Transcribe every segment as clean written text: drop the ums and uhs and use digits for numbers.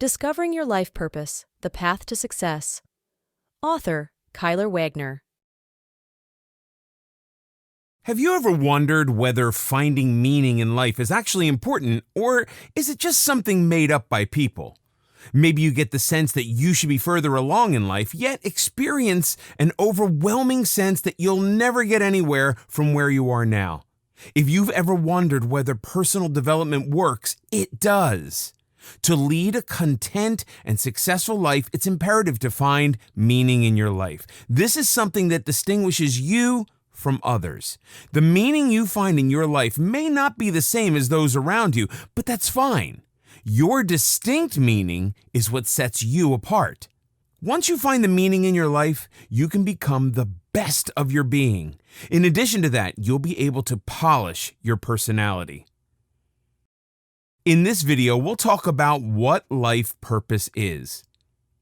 Discovering Your Life Purpose, The Path to Success. Author, Kyler Wagner. Have you ever wondered whether finding meaning in life is actually important, or is it just something made up by people? Maybe you get the sense that you should be further along in life, yet experience an overwhelming sense that you'll never get anywhere from where you are now. If you've ever wondered whether personal development works, it does. To lead a content and successful life, it's imperative to find meaning in your life. This is something that distinguishes you from others. The meaning you find in your life may not be the same as those around you, but that's fine. Your distinct meaning is what sets you apart. Once you find the meaning in your life, you can become the best of your being. In addition to that, you'll be able to polish your personality. In this video, we'll talk about what life purpose is.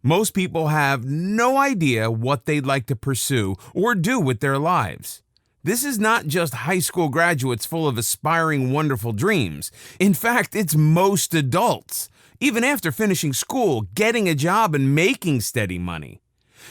Most people have no idea what they'd like to pursue or do with their lives. This is not just high school graduates full of aspiring, wonderful dreams. In fact, it's most adults, even after finishing school, getting a job, and making steady money.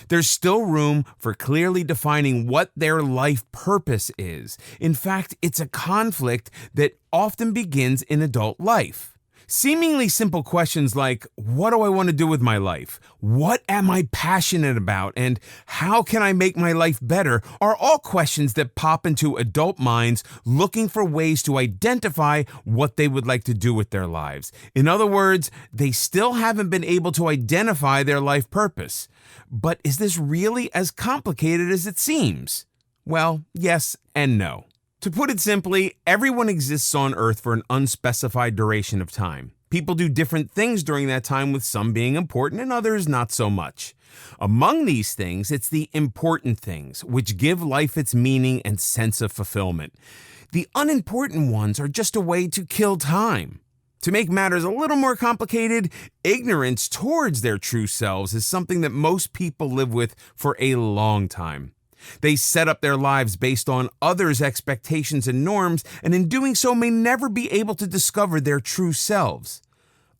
There's still room for clearly defining what their life purpose is. In fact, it's a conflict that often begins in adult life. Seemingly simple questions like, what do I want to do with my life? What am I passionate about? And how can I make my life better? Are all questions that pop into adult minds looking for ways to identify what they would like to do with their lives. In other words, they still haven't been able to identify their life purpose. But is this really as complicated as it seems? Well, yes and no. To put it simply, everyone exists on Earth for an unspecified duration of time. People do different things during that time, with some being important and others not so much. Among these things, it's the important things which give life its meaning and sense of fulfillment. The unimportant ones are just a way to kill time. To make matters a little more complicated, ignorance towards their true selves is something that most people live with for a long time. They set up their lives based on others' expectations and norms, and in doing so may never be able to discover their true selves.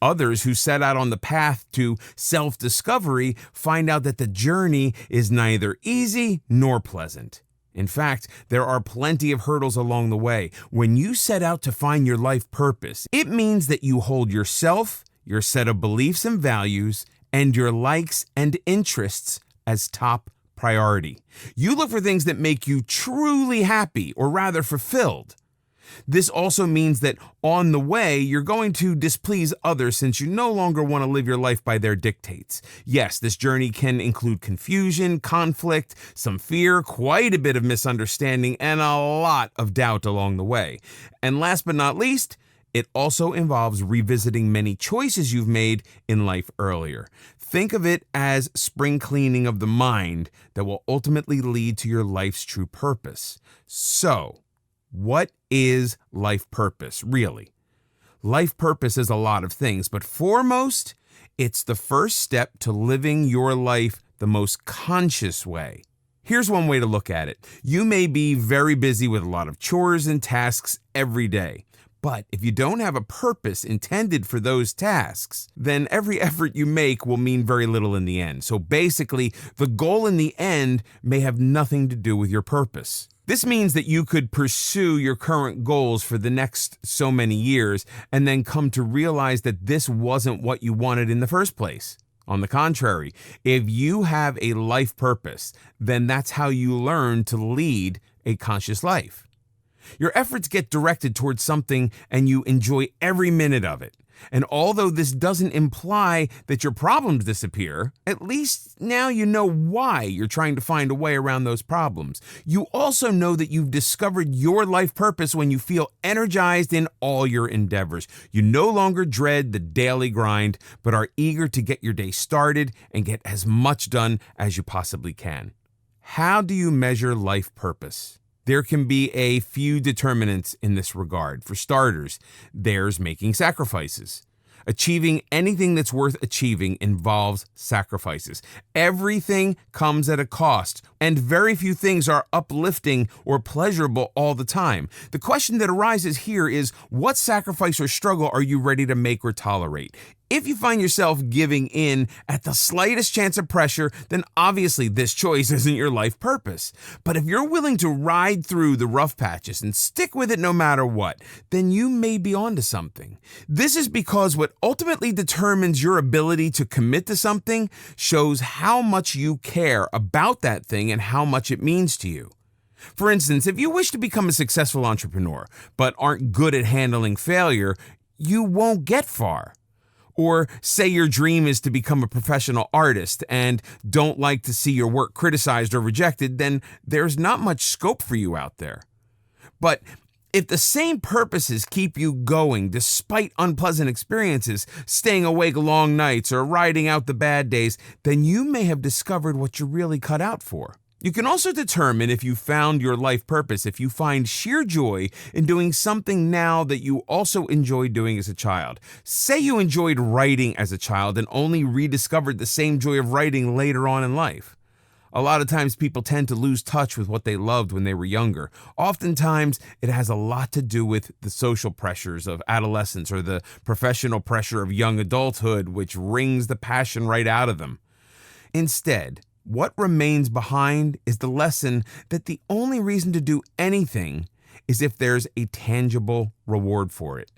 Others who set out on the path to self-discovery find out that the journey is neither easy nor pleasant. In fact, there are plenty of hurdles along the way. When you set out to find your life purpose, it means that you hold yourself, your set of beliefs and values, and your likes and interests as top priority. You look for things that make you truly happy, or rather fulfilled. This also means that on the way, you're going to displease others, since you no longer want to live your life by their dictates. Yes, this journey can include confusion, conflict, some fear, quite a bit of misunderstanding, and a lot of doubt along the way. And last but not least, it also involves revisiting many choices you've made in life earlier. Think of it as spring cleaning of the mind that will ultimately lead to your life's true purpose. So, what is life purpose, really? Life purpose is a lot of things, but foremost, it's the first step to living your life the most conscious way. Here's one way to look at it. You may be very busy with a lot of chores and tasks every day. But if you don't have a purpose intended for those tasks, then every effort you make will mean very little in the end. So basically, the goal in the end may have nothing to do with your purpose. This means that you could pursue your current goals for the next so many years and then come to realize that this wasn't what you wanted in the first place. On the contrary, if you have a life purpose, then that's how you learn to lead a conscious life. Your efforts get directed towards something and you enjoy every minute of it. And although this doesn't imply that your problems disappear, at least now you know why you're trying to find a way around those problems. You also know that you've discovered your life purpose when you feel energized in all your endeavors. You no longer dread the daily grind, but are eager to get your day started and get as much done as you possibly can. How do you measure life purpose? There can be a few determinants in this regard. For starters, there's making sacrifices. Achieving anything that's worth achieving involves sacrifices. Everything comes at a cost, and very few things are uplifting or pleasurable all the time. The question that arises here is, what sacrifice or struggle are you ready to make or tolerate? If you find yourself giving in at the slightest chance of pressure, then obviously this choice isn't your life purpose. But if you're willing to ride through the rough patches and stick with it no matter what, then you may be onto something. This is because what ultimately determines your ability to commit to something shows how much you care about that thing and how much it means to you. For instance, if you wish to become a successful entrepreneur, but aren't good at handling failure, you won't get far. Or say your dream is to become a professional artist and don't like to see your work criticized or rejected, then there's not much scope for you out there. But if the same purposes keep you going despite unpleasant experiences, staying awake long nights or riding out the bad days, then you may have discovered what you're really cut out for. You can also determine if you found your life purpose if you find sheer joy in doing something now that you also enjoyed doing as a child. Say you enjoyed writing as a child and only rediscovered the same joy of writing later on in life. A lot of times people tend to lose touch with what they loved when they were younger. Oftentimes, it has a lot to do with the social pressures of adolescence or the professional pressure of young adulthood, which wrings the passion right out of them. Instead, what remains behind is the lesson that the only reason to do anything is if there's a tangible reward for it.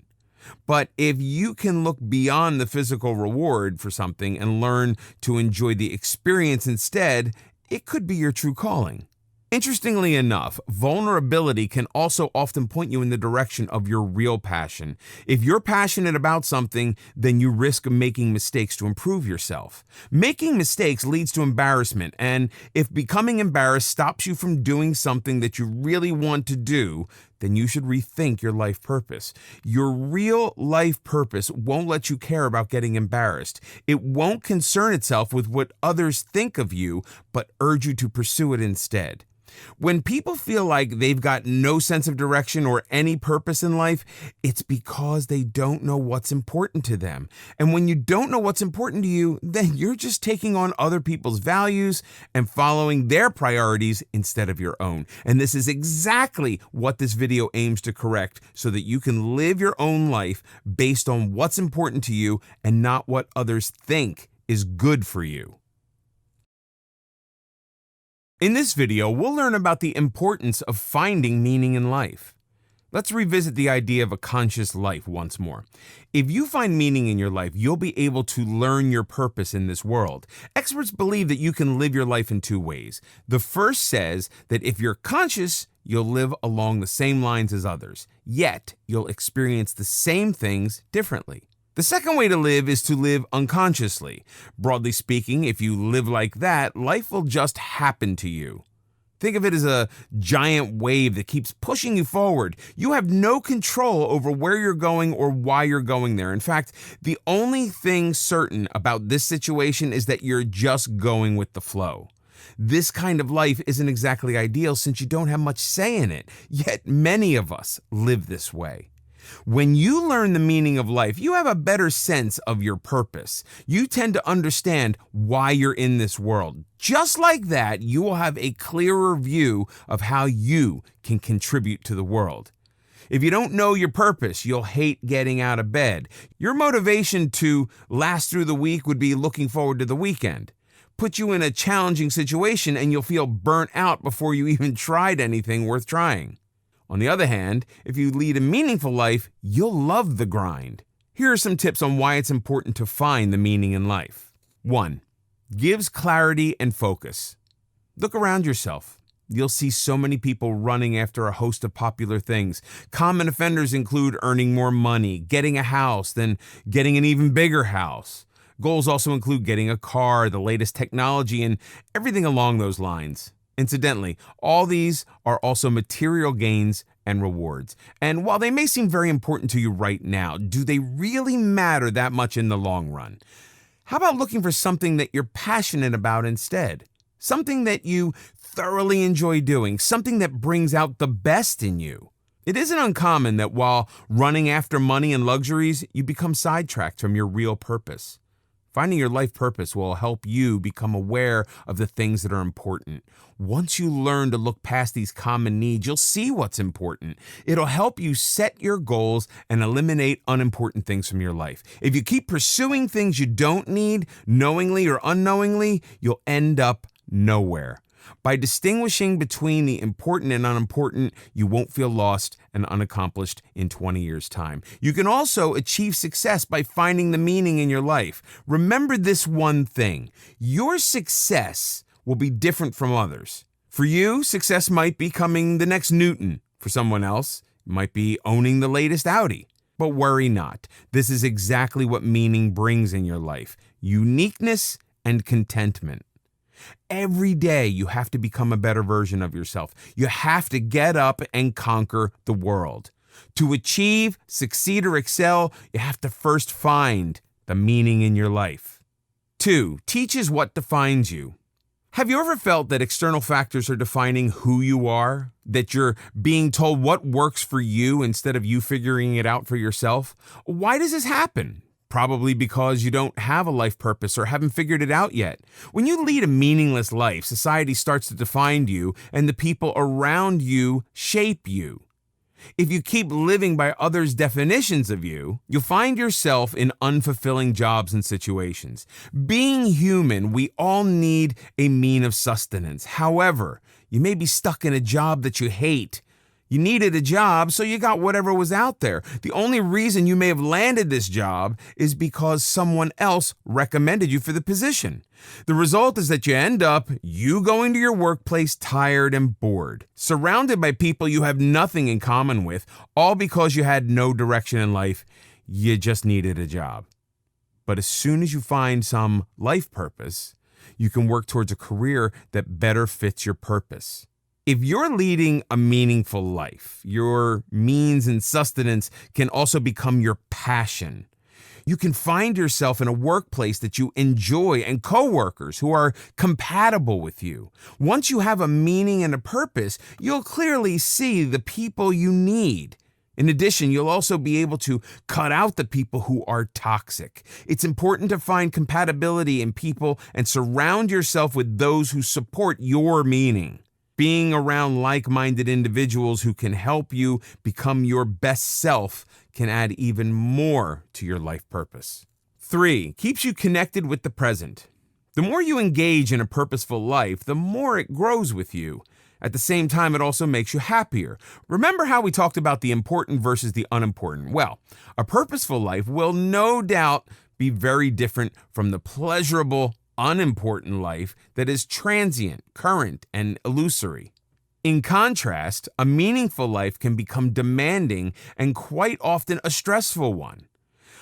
But if you can look beyond the physical reward for something and learn to enjoy the experience instead, it could be your true calling. Interestingly enough, vulnerability can also often point you in the direction of your real passion. If you're passionate about something, then you risk making mistakes to improve yourself. Making mistakes leads to embarrassment, and if becoming embarrassed stops you from doing something that you really want to do, then you should rethink your life purpose. Your real life purpose won't let you care about getting embarrassed. It won't concern itself with what others think of you, but urge you to pursue it instead. When people feel like they've got no sense of direction or any purpose in life, it's because they don't know what's important to them. And when you don't know what's important to you, then you're just taking on other people's values and following their priorities instead of your own. And this is exactly what this video aims to correct so that you can live your own life based on what's important to you and not what others think is good for you. In this video, we'll learn about the importance of finding meaning in life. Let's revisit the idea of a conscious life once more. If you find meaning in your life, you'll be able to learn your purpose in this world. Experts believe that you can live your life in two ways. The first says that if you're conscious, you'll live along the same lines as others, yet you'll experience the same things differently. The second way to live is to live unconsciously. Broadly speaking, if you live like that, life will just happen to you. Think of it as a giant wave that keeps pushing you forward. You have no control over where you're going or why you're going there. In fact, the only thing certain about this situation is that you're just going with the flow. This kind of life isn't exactly ideal since you don't have much say in it, yet many of us live this way. When you learn the meaning of life, you have a better sense of your purpose. You tend to understand why you're in this world. Just like that, you will have a clearer view of how you can contribute to the world. If you don't know your purpose, you'll hate getting out of bed. Your motivation to last through the week would be looking forward to the weekend. Put you in a challenging situation and you'll feel burnt out before you even tried anything worth trying. On the other hand, if you lead a meaningful life, you'll love the grind. Here are some tips on why it's important to find the meaning in life. 1. Gives clarity and focus. Look around yourself. You'll see so many people running after a host of popular things. Common offenders include earning more money, getting a house, then getting an even bigger house. Goals also include getting a car, the latest technology, and everything along those lines. Incidentally, all these are also material gains and rewards. And while they may seem very important to you right now, do they really matter that much in the long run? How about looking for something that you're passionate about instead? Something that you thoroughly enjoy doing, something that brings out the best in you. It isn't uncommon that while running after money and luxuries, you become sidetracked from your real purpose. Finding your life purpose will help you become aware of the things that are important. Once you learn to look past these common needs, you'll see what's important. It'll help you set your goals and eliminate unimportant things from your life. If you keep pursuing things you don't need, knowingly or unknowingly, you'll end up nowhere. By distinguishing between the important and unimportant, you won't feel lost and unaccomplished in 20 years' time. You can also achieve success by finding the meaning in your life. Remember this one thing: your success will be different from others. For you, success might be becoming the next Newton. For someone else, it might be owning the latest Audi. But worry not. This is exactly what meaning brings in your life: uniqueness and contentment. Every day you have to become a better version of yourself. You have to get up and conquer the world. To achieve, succeed, or excel, you have to first find the meaning in your life. 2, teaches what defines you. Have you ever felt that external factors are defining who you are? That you're being told what works for you instead of you figuring it out for yourself? Why does this happen? Probably because you don't have a life purpose or haven't figured it out yet. When you lead a meaningless life, society starts to define you, and the people around you shape you. If you keep living by others' definitions of you, you'll find yourself in unfulfilling jobs and situations. Being human, we all need a mean of sustenance. However, you may be stuck in a job that you hate. You needed a job, so you got whatever was out there. The only reason you may have landed this job is because someone else recommended you for the position. The result is that you end up going to your workplace tired and bored, surrounded by people you have nothing in common with, all because you had no direction in life. You just needed a job. But as soon as you find some life purpose, you can work towards a career that better fits your purpose. If you're leading a meaningful life, your means and sustenance can also become your passion. You can find yourself in a workplace that you enjoy and coworkers who are compatible with you. Once you have a meaning and a purpose, you'll clearly see the people you need. In addition, you'll also be able to cut out the people who are toxic. It's important to find compatibility in people and surround yourself with those who support your meaning. Being around like-minded individuals who can help you become your best self can add even more to your life purpose. 3, keeps you connected with the present. The more you engage in a purposeful life, the more it grows with you. At the same time, it also makes you happier. Remember how we talked about the important versus the unimportant? Well, a purposeful life will no doubt be very different from the pleasurable, unimportant life that is transient, current, and illusory. In contrast, a meaningful life can become demanding and quite often a stressful one.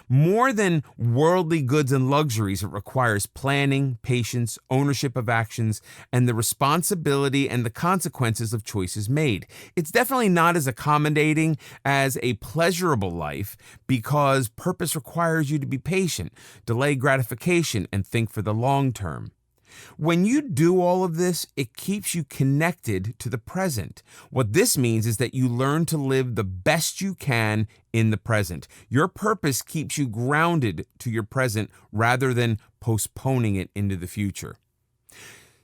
More than worldly goods and luxuries, it requires planning, patience, ownership of actions, and the responsibility and the consequences of choices made. It's definitely not as accommodating as a pleasurable life because purpose requires you to be patient, delay gratification, and think for the long term. When you do all of this, it keeps you connected to the present. What this means is that you learn to live the best you can in the present. Your purpose keeps you grounded to your present rather than postponing it into the future.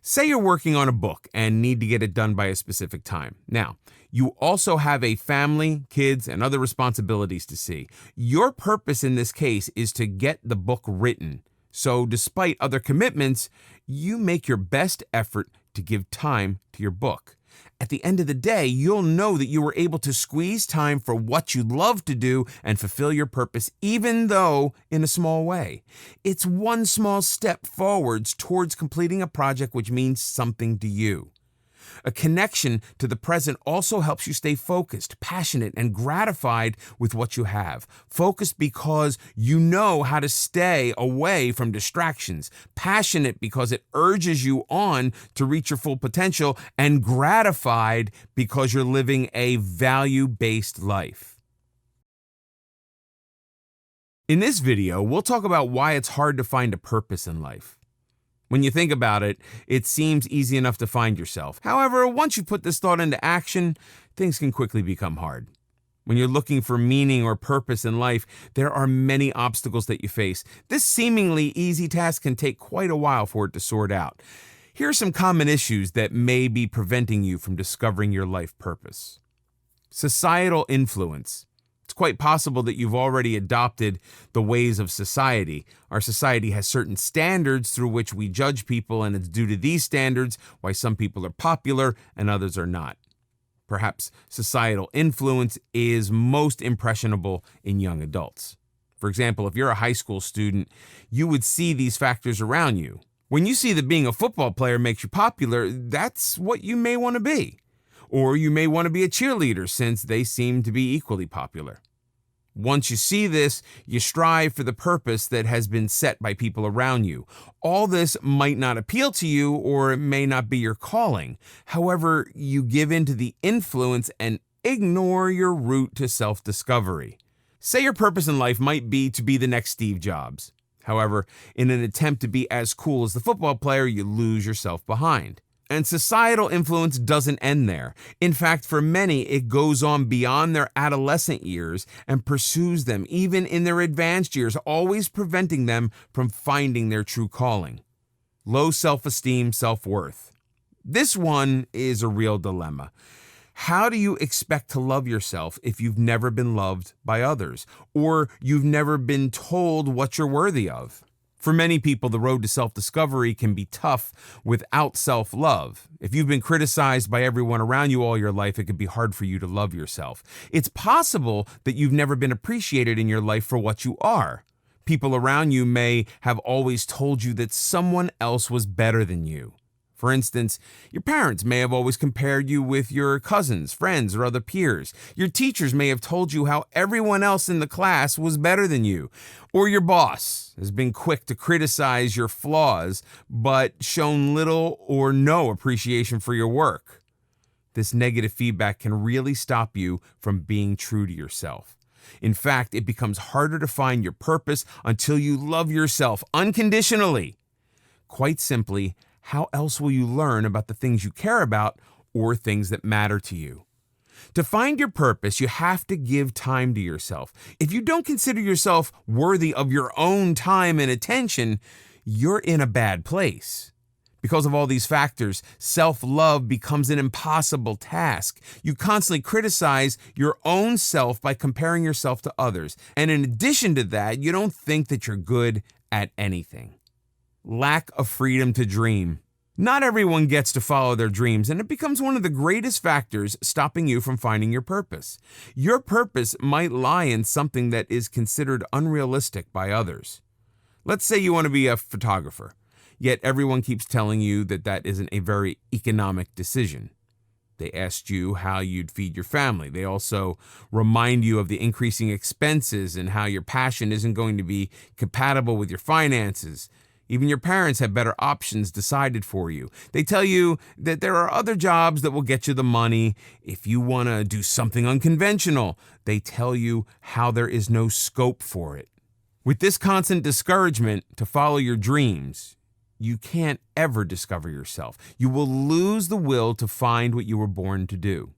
Say you're working on a book and need to get it done by a specific time. Now, you also have a family, kids, and other responsibilities to see. Your purpose in this case is to get the book written. So despite other commitments, you make your best effort to give time to your book. At the end of the day, you'll know that you were able to squeeze time for what you love to do and fulfill your purpose, even though in a small way. It's one small step forwards towards completing a project which means something to you. A connection to the present also helps you stay focused, passionate, and gratified with what you have. Focused because you know how to stay away from distractions. Passionate because it urges you on to reach your full potential. And gratified because you're living a value-based life. In this video, we'll talk about why it's hard to find a purpose in life. When you think about it, it seems easy enough to find yourself. However, once you put this thought into action, things can quickly become hard. When you're looking for meaning or purpose in life, there are many obstacles that you face. This seemingly easy task can take quite a while for it to sort out. Here are some common issues that may be preventing you from discovering your life purpose. Societal influence. It's quite possible that you've already adopted the ways of society. Our society has certain standards through which we judge people, and it's due to these standards why some people are popular and others are not. Perhaps societal influence is most impressionable in young adults. For example, if you're a high school student, you would see these factors around you. When you see that being a football player makes you popular, that's what you may want to be. Or you may want to be a cheerleader since they seem to be equally popular. Once you see this, you strive for the purpose that has been set by people around you. All this might not appeal to you, or it may not be your calling. However, you give in to the influence and ignore your route to self-discovery. Say your purpose in life might be to be the next Steve Jobs. However, in an attempt to be as cool as the football player, you lose yourself behind. And societal influence doesn't end there. In fact, for many, it goes on beyond their adolescent years and pursues them even in their advanced years, always preventing them from finding their true calling. Low self-esteem, self-worth. This one is a real dilemma. How do you expect to love yourself if you've never been loved by others, or you've never been told what you're worthy of? For many people, the road to self-discovery can be tough without self-love. If you've been criticized by everyone around you all your life, it can be hard for you to love yourself. It's possible that you've never been appreciated in your life for what you are. People around you may have always told you that someone else was better than you. For instance, your parents may have always compared you with your cousins, friends, or other peers. Your teachers may have told you how everyone else in the class was better than you. Or your boss has been quick to criticize your flaws, but shown little or no appreciation for your work. This negative feedback can really stop you from being true to yourself. In fact, it becomes harder to find your purpose until you love yourself unconditionally. Quite simply, how else will you learn about the things you care about or things that matter to you? To find your purpose, you have to give time to yourself. If you don't consider yourself worthy of your own time and attention, you're in a bad place. Because of all these factors, self-love becomes an impossible task. You constantly criticize your own self by comparing yourself to others. And in addition to that, you don't think that you're good at anything. Lack of freedom to dream. Not everyone gets to follow their dreams, and it becomes one of the greatest factors stopping you from finding your purpose. Your purpose might lie in something that is considered unrealistic by others. Let's say you want to be a photographer, yet everyone keeps telling you that that isn't a very economic decision. They asked you how you'd feed your family. They also remind you of the increasing expenses and how your passion isn't going to be compatible with your finances. Even your parents have better options decided for you. They tell you that there are other jobs that will get you the money. If you want to do something unconventional, they tell you how there is no scope for it. With this constant discouragement to follow your dreams, you can't ever discover yourself. You will lose the will to find what you were born to do.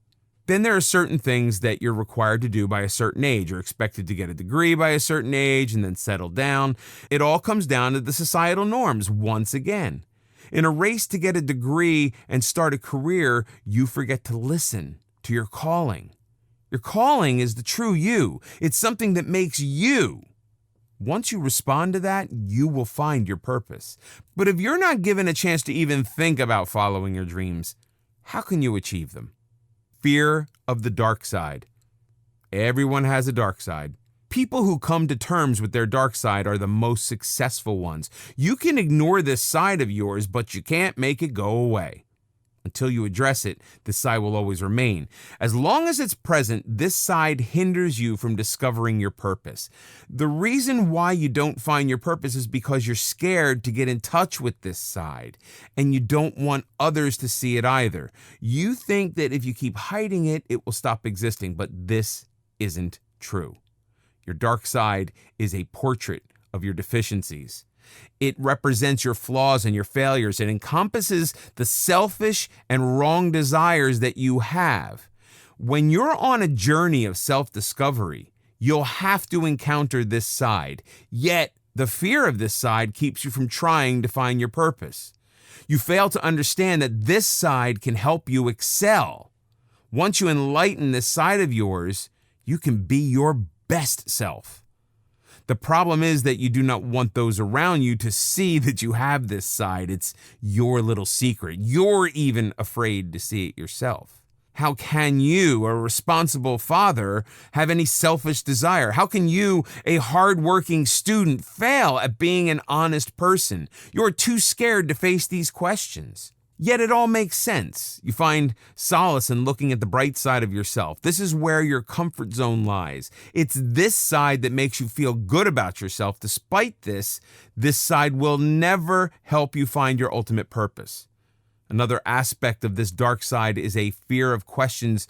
Then there are certain things that you're required to do by a certain age. You're expected to get a degree by a certain age and then settle down. It all comes down to the societal norms once again. In a race to get a degree and start a career, you forget to listen to your calling. Your calling is the true you. It's something that makes you. Once you respond to that, you will find your purpose. But if you're not given a chance to even think about following your dreams, how can you achieve them? Fear of the dark side. Everyone has a dark side. People who come to terms with their dark side are the most successful ones. You can ignore this side of yours, but you can't make it go away. Until you address it, this side will always remain. As long as it's present, this side hinders you from discovering your purpose. The reason why you don't find your purpose is because you're scared to get in touch with this side, and you don't want others to see it either. You think that if you keep hiding it, it will stop existing, but this isn't true. Your dark side is a portrait of your deficiencies. It represents your flaws and your failures. It encompasses the selfish and wrong desires that you have. When you're on a journey of self-discovery, you'll have to encounter this side, yet the fear of this side keeps you from trying to find your purpose. You fail to understand that this side can help you excel. Once you enlighten this side of yours, you can be your best self. The problem is that you do not want those around you to see that you have this side. It's your little secret. You're even afraid to see it yourself. How can you, a responsible father, have any selfish desire? How can you, a hardworking student, fail at being an honest person? You're too scared to face these questions. Yet it all makes sense. You find solace in looking at the bright side of yourself. This is where your comfort zone lies. It's this side that makes you feel good about yourself. Despite this side will never help you find your ultimate purpose. Another aspect of this dark side is a fear of questions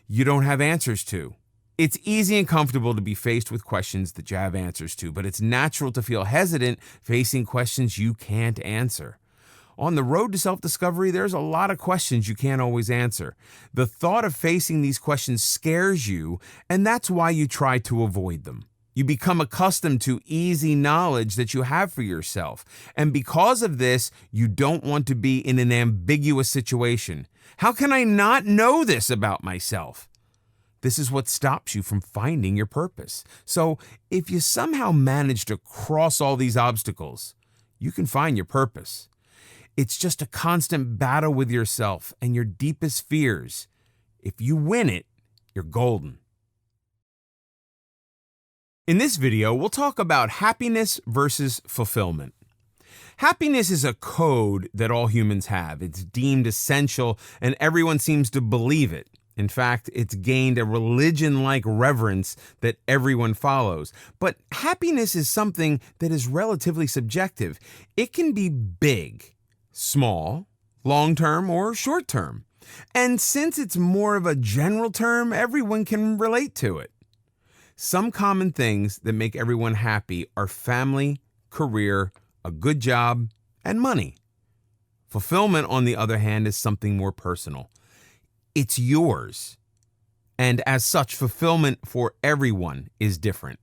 you don't have answers to. It's easy and comfortable to be faced with questions that you have answers to, but it's natural to feel hesitant facing questions you can't answer. On the road to self-discovery, there's a lot of questions you can't always answer. The thought of facing these questions scares you, and that's why you try to avoid them. You become accustomed to easy knowledge that you have for yourself. And because of this, you don't want to be in an ambiguous situation. How can I not know this about myself? This is what stops you from finding your purpose. So if you somehow manage to cross all these obstacles, you can find your purpose. It's just a constant battle with yourself and your deepest fears. If you win it, you're golden. In this video, we'll talk about happiness versus fulfillment. Happiness is a code that all humans have. It's deemed essential, and everyone seems to believe it. In fact, it's gained a religion-like reverence that everyone follows. But happiness is something that is relatively subjective. It can be big, small, long-term, or short-term. And since it's more of a general term, everyone can relate to it. Some common things that make everyone happy are family, career, a good job, and money. Fulfillment, on the other hand, is something more personal. It's yours. And as such, fulfillment for everyone is different.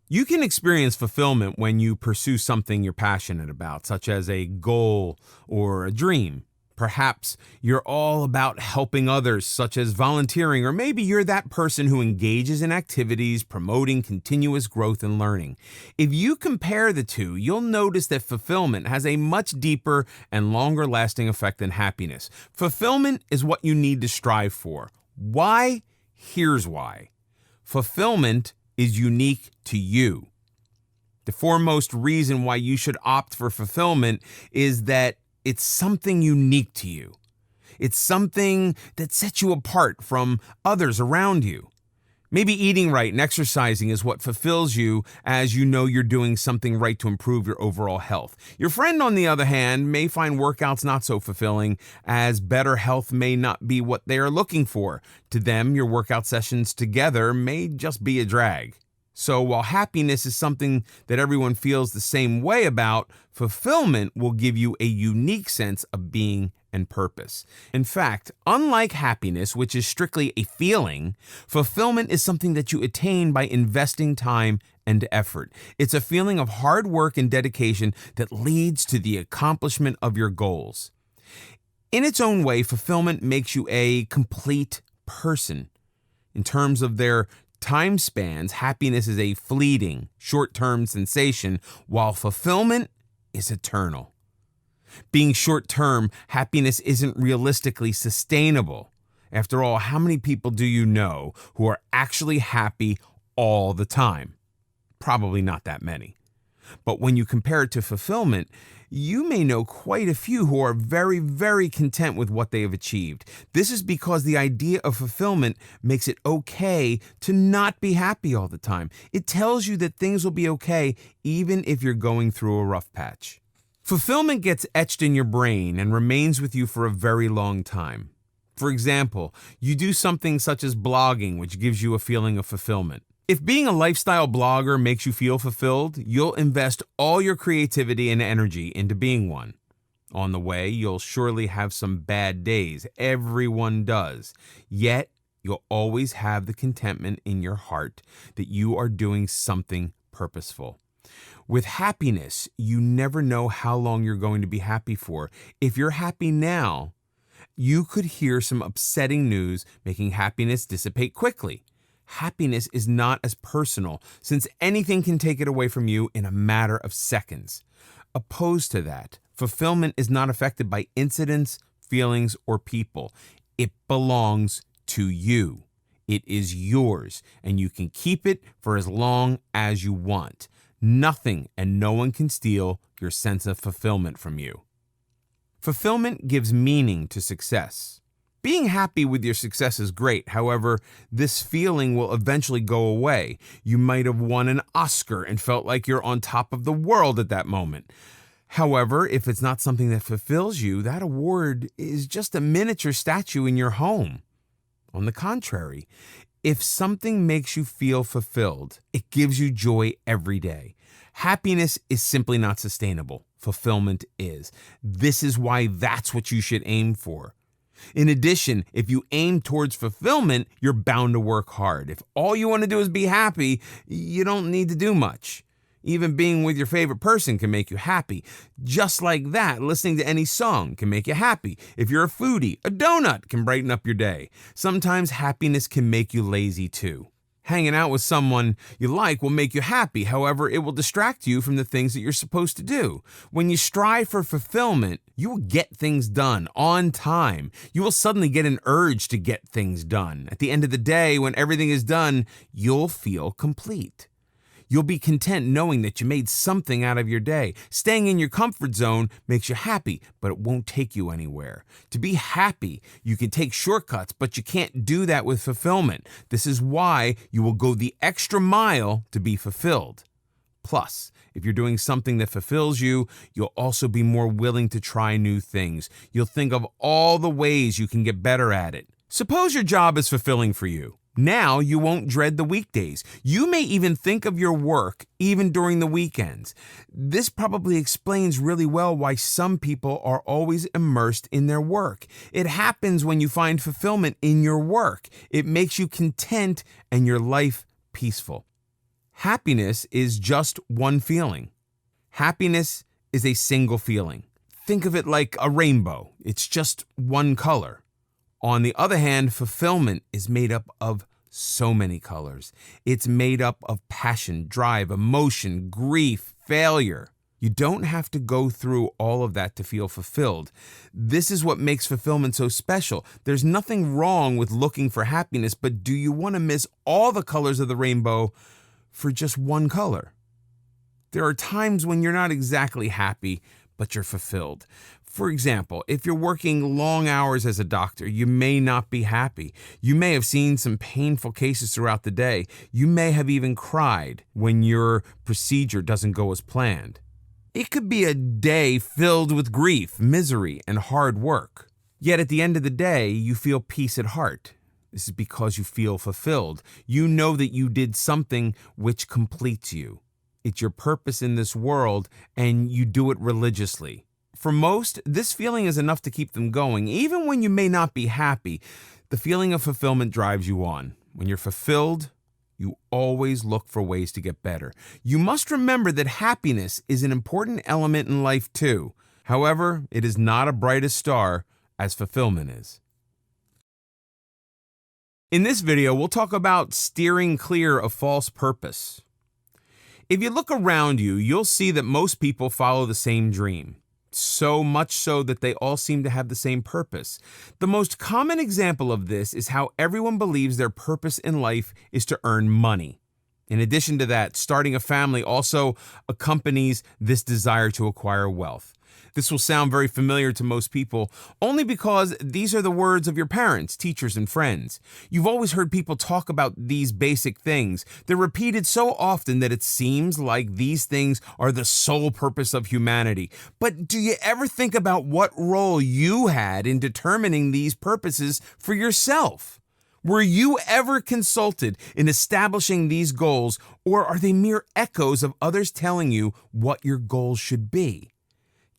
You can experience fulfillment when you pursue something you're passionate about, such as a goal or a dream. Perhaps you're all about helping others, such as volunteering, or maybe you're that person who engages in activities promoting continuous growth and learning. If you compare the two, you'll notice that fulfillment has a much deeper and longer-lasting effect than happiness. Fulfillment is what you need to strive for. Why? Here's why. Fulfillment is unique to you. The foremost reason why you should opt for fulfillment is that it's something unique to you. It's something that sets you apart from others around you. Maybe eating right and exercising is what fulfills you, as you know you're doing something right to improve your overall health. Your friend, on the other hand, may find workouts not so fulfilling, as better health may not be what they are looking for. To them, your workout sessions together may just be a drag. So while happiness is something that everyone feels the same way about, fulfillment will give you a unique sense of being and purpose. In fact, unlike happiness, which is strictly a feeling, fulfillment is something that you attain by investing time and effort. It's a feeling of hard work and dedication that leads to the accomplishment of your goals. In its own way, fulfillment makes you a complete person. In terms of their time spans, happiness is a fleeting, short-term sensation, while fulfillment is eternal. Being short-term, happiness isn't realistically sustainable. After all, how many people do you know who are actually happy all the time? Probably not that many. But when you compare it to fulfillment, you may know quite a few who are very, very content with what they have achieved. This is because the idea of fulfillment makes it okay to not be happy all the time. It tells you that things will be okay even if you're going through a rough patch. Fulfillment gets etched in your brain and remains with you for a very long time. For example, you do something such as blogging, which gives you a feeling of fulfillment. If being a lifestyle blogger makes you feel fulfilled, you'll invest all your creativity and energy into being one. On the way, you'll surely have some bad days. Everyone does. Yet, you'll always have the contentment in your heart that you are doing something purposeful. With happiness, you never know how long you're going to be happy for. If you're happy now, you could hear some upsetting news making happiness dissipate quickly. Happiness is not as personal, since anything can take it away from you in a matter of seconds. Opposed to that, fulfillment is not affected by incidents, feelings, or people. It belongs to you. It is yours, and you can keep it for as long as you want. Nothing and no one can steal your sense of fulfillment from you. Fulfillment gives meaning to success. Being happy with your success is great. However, this feeling will eventually go away. You might have won an Oscar and felt like you're on top of the world at that moment. However, if it's not something that fulfills you, that award is just a miniature statue in your home. On the contrary, if something makes you feel fulfilled, it gives you joy every day. Happiness is simply not sustainable. Fulfillment is. This is why that's what you should aim for. In addition, if you aim towards fulfillment, you're bound to work hard. If all you want to do is be happy, you don't need to do much. Even being with your favorite person can make you happy. Just like that, listening to any song can make you happy. If you're a foodie, a donut can brighten up your day. Sometimes happiness can make you lazy too. Hanging out with someone you like will make you happy. However, it will distract you from the things that you're supposed to do. When you strive for fulfillment, you will get things done on time. You will suddenly get an urge to get things done. At the end of the day, when everything is done, you'll feel complete. You'll be content knowing that you made something out of your day. Staying in your comfort zone makes you happy, but it won't take you anywhere. To be happy, you can take shortcuts, but you can't do that with fulfillment. This is why you will go the extra mile to be fulfilled. Plus, if you're doing something that fulfills you, you'll also be more willing to try new things. You'll think of all the ways you can get better at it. Suppose your job is fulfilling for you. Now you won't dread the weekdays. You may even think of your work even during the weekends. This probably explains really well why some people are always immersed in their work. It happens when you find fulfillment in your work. It makes you content and your life peaceful. Happiness is just one feeling. Happiness is a single feeling. Think of it like a rainbow. It's just one color. On the other hand, fulfillment is made up of so many colors. It's made up of passion, drive, emotion, grief, failure. You don't have to go through all of that to feel fulfilled. This is what makes fulfillment so special. There's nothing wrong with looking for happiness, but do you want to miss all the colors of the rainbow for just one color? There are times when you're not exactly happy, but you're fulfilled. For example, if you're working long hours as a doctor, you may not be happy. You may have seen some painful cases throughout the day. You may have even cried when your procedure doesn't go as planned. It could be a day filled with grief, misery, and hard work. Yet at the end of the day, you feel peace at heart. This is because you feel fulfilled. You know that you did something which completes you. It's your purpose in this world, and you do it religiously. For most, this feeling is enough to keep them going. Even when you may not be happy, the feeling of fulfillment drives you on. When you're fulfilled, you always look for ways to get better. You must remember that happiness is an important element in life too. However, it is not as bright a star as fulfillment is. In this video, we'll talk about steering clear of false purpose. If you look around you, you'll see that most people follow the same dream. So much so that they all seem to have the same purpose. The most common example of this is how everyone believes their purpose in life is to earn money. In addition to that, starting a family also accompanies this desire to acquire wealth. This will sound very familiar to most people, only because these are the words of your parents, teachers, and friends. You've always heard people talk about these basic things. They're repeated so often that it seems like these things are the sole purpose of humanity. But do you ever think about what role you had in determining these purposes for yourself? Were you ever consulted in establishing these goals, or are they mere echoes of others telling you what your goals should be?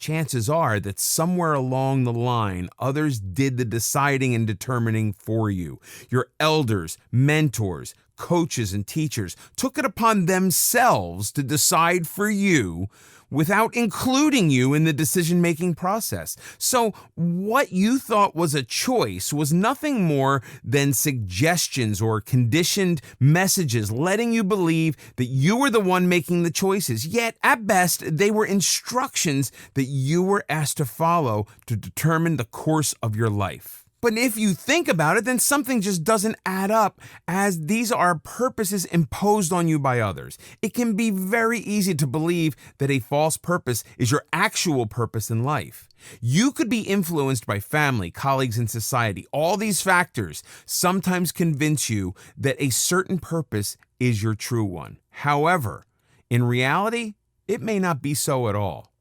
chances are that somewhere along the line, others did the deciding and determining for you. Your elders, mentors, coaches, and teachers took it upon themselves to decide for you without including you in the decision-making process. So what you thought was a choice was nothing more than suggestions or conditioned messages letting you believe that you were the one making the choices. Yet, at best, they were instructions that you were asked to follow to determine the course of your life. But if you think about it, then something just doesn't add up, as these are purposes imposed on you by others. It can be very easy to believe that a false purpose is your actual purpose in life. You could be influenced by family, colleagues, and society. All these factors sometimes convince you that a certain purpose is your true one. However, in reality, it may not be so at all.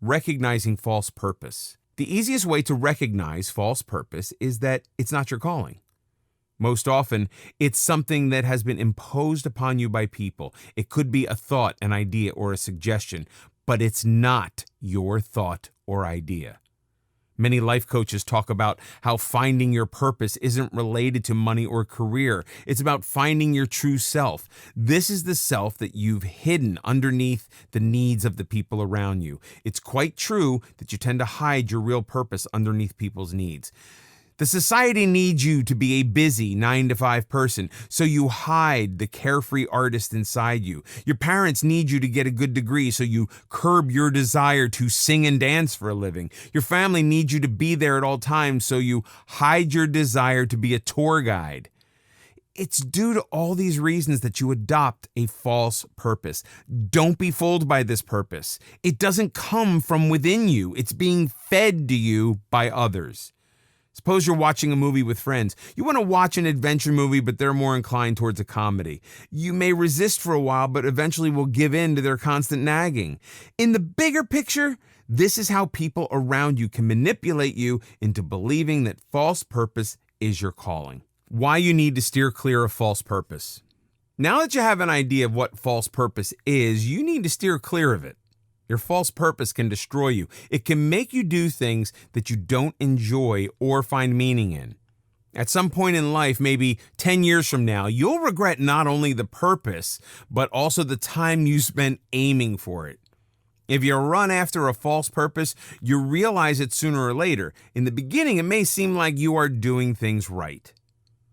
Recognizing false purpose. The easiest way to recognize false purpose is that it's not your calling. Most often, it's something that has been imposed upon you by people. It could be a thought, an idea, or a suggestion, but it's not your thought or idea. Many life coaches talk about how finding your purpose isn't related to money or career. It's about finding your true self. This is the self that you've hidden underneath the needs of the people around you. It's quite true that you tend to hide your real purpose underneath people's needs. The society needs you to be a busy 9-to-5 person, so you hide the carefree artist inside you. Your parents need you to get a good degree, so you curb your desire to sing and dance for a living. Your family needs you to be there at all times, so you hide your desire to be a tour guide. It's due to all these reasons that you adopt a false purpose. Don't be fooled by this purpose. It doesn't come from within you. It's being fed to you by others. Suppose you're watching a movie with friends. You want to watch an adventure movie, but they're more inclined towards a comedy. You may resist for a while, but eventually will give in to their constant nagging. In the bigger picture, this is how people around you can manipulate you into believing that false purpose is your calling. Why you need to steer clear of false purpose. Now that you have an idea of what false purpose is, you need to steer clear of it. Your false purpose can destroy you. It can make you do things that you don't enjoy or find meaning in. At some point in life, maybe 10 years from now, you'll regret not only the purpose, but also the time you spent aiming for it. If you run after a false purpose, you realize it sooner or later. In the beginning, it may seem like you are doing things right.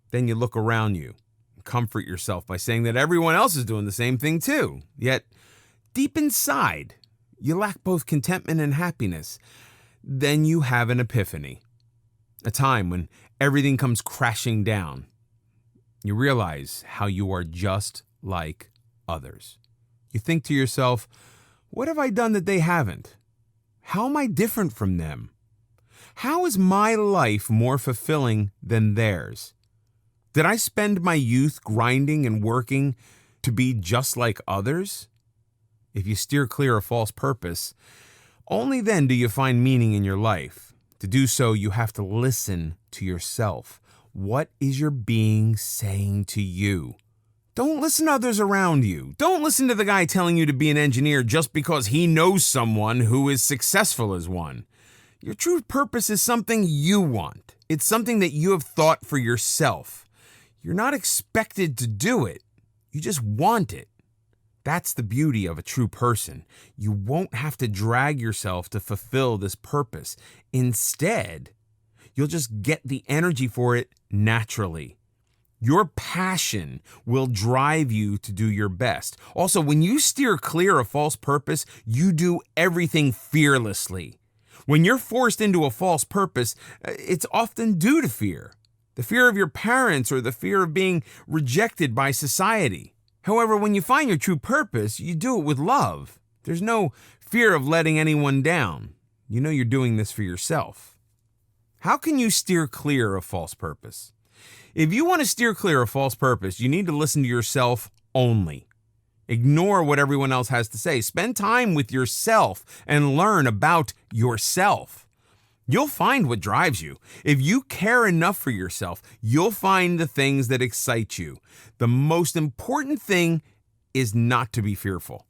Then you look around you and comfort yourself by saying that everyone else is doing the same thing too. Yet, deep inside, you lack both contentment and happiness. Then you have an epiphany, a time when everything comes crashing down. You realize how you are just like others. You think to yourself, what have I done that they haven't? How am I different from them? How is my life more fulfilling than theirs? Did I spend my youth grinding and working to be just like others? If you steer clear of false purpose, only then do you find meaning in your life. To do so, you have to listen to yourself. What is your being saying to you? Don't listen to others around you. Don't listen to the guy telling you to be an engineer just because he knows someone who is successful as one. Your true purpose is something you want. It's something that you have thought for yourself. You're not expected to do it. You just want it. That's the beauty of a true person. You won't have to drag yourself to fulfill this purpose. Instead, you'll just get the energy for it naturally. Your passion will drive you to do your best. Also, when you steer clear of false purpose, you do everything fearlessly. When you're forced into a false purpose, it's often due to fear. The fear of your parents or the fear of being rejected by society. However, when you find your true purpose, you do it with love. There's no fear of letting anyone down. You know you're doing this for yourself. How can you steer clear of false purpose? If you want to steer clear of false purpose, you need to listen to yourself only. Ignore what everyone else has to say. Spend time with yourself and learn about yourself. You'll find what drives you. If you care enough for yourself, you'll find the things that excite you. The most important thing is not to be fearful.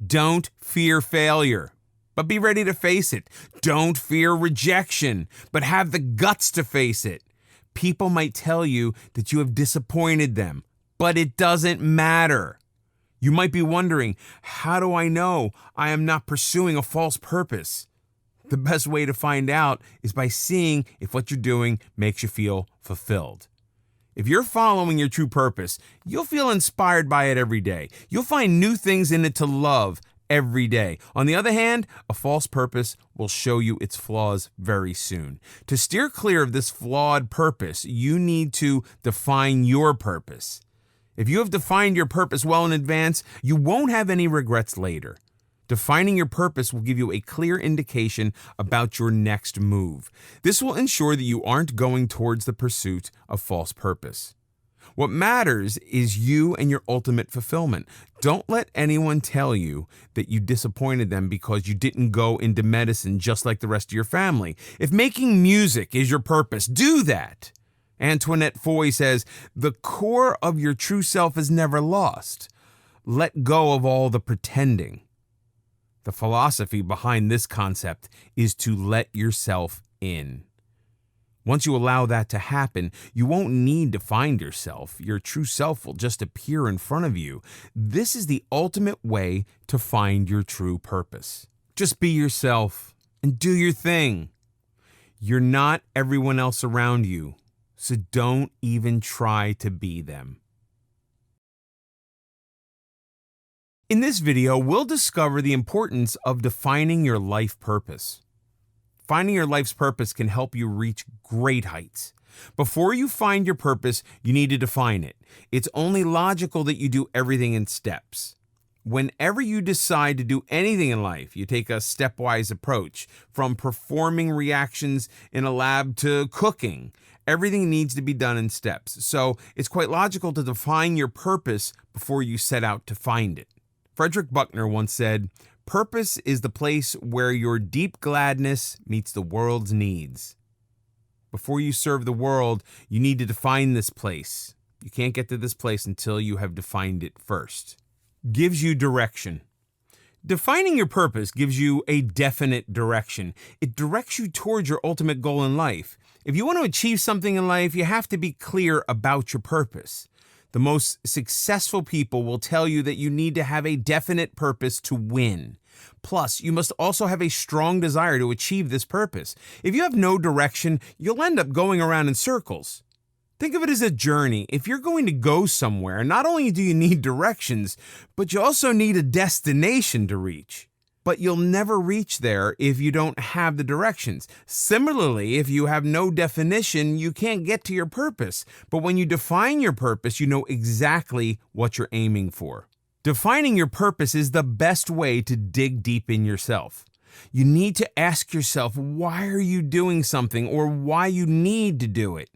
Don't fear failure. but be ready to face it. Don't fear rejection, but have the guts to face it. People might tell you that you have disappointed them, but it doesn't matter. You might be wondering, how do I know I am not pursuing a false purpose? The best way to find out is by seeing if what you're doing makes you feel fulfilled. If you're following your true purpose, you'll feel inspired by it every day. You'll find new things in it to love every day. On the other hand, a false purpose will show you its flaws very soon. To steer clear of this flawed purpose, you need to define your purpose. If you have defined your purpose well in advance, you won't have any regrets later. Defining your purpose will give you a clear indication about your next move. This will ensure that you aren't going towards the pursuit of false purpose. What matters is you and your ultimate fulfillment. Don't let anyone tell you that you disappointed them because you didn't go into medicine just like the rest of your family. If making music is your purpose, do that. Antoinette Foy says, "The core of your true self is never lost. Let go of all the pretending." The philosophy behind this concept is to let yourself in. Once you allow that to happen, you won't need to find yourself. Your true self will just appear in front of you. This is the ultimate way to find your true purpose. Just be yourself and do your thing. You're not everyone else around you, so don't even try to be them. In this video, we'll discover the importance of defining your life purpose. Finding your life's purpose can help you reach great heights. Before you find your purpose, you need to define it. It's only logical that you do everything in steps. Whenever you decide to do anything in life, you take a stepwise approach. From performing reactions in a lab to cooking, everything needs to be done in steps. So it's quite logical to define your purpose before you set out to find it. Frederick Buechner once said, "Purpose is the place where your deep gladness meets the world's needs." Before you serve the world, you need to define this place. You can't get to this place until you have defined it first. Gives you direction. Defining your purpose gives you a definite direction. It directs you towards your ultimate goal in life. If you want to achieve something in life, you have to be clear about your purpose. The most successful people will tell you that you need to have a definite purpose to win. Plus, you must also have a strong desire to achieve this purpose. If you have no direction, you'll end up going around in circles. Think of it as a journey. If you're going to go somewhere, not only do you need directions, but you also need a destination to reach. But you'll never reach there if you don't have the directions. Similarly, if you have no definition, you can't get to your purpose. But when you define your purpose, you know exactly what you're aiming for. Defining your purpose is the best way to dig deep in yourself. You need to ask yourself why are you doing something or why you need to do it.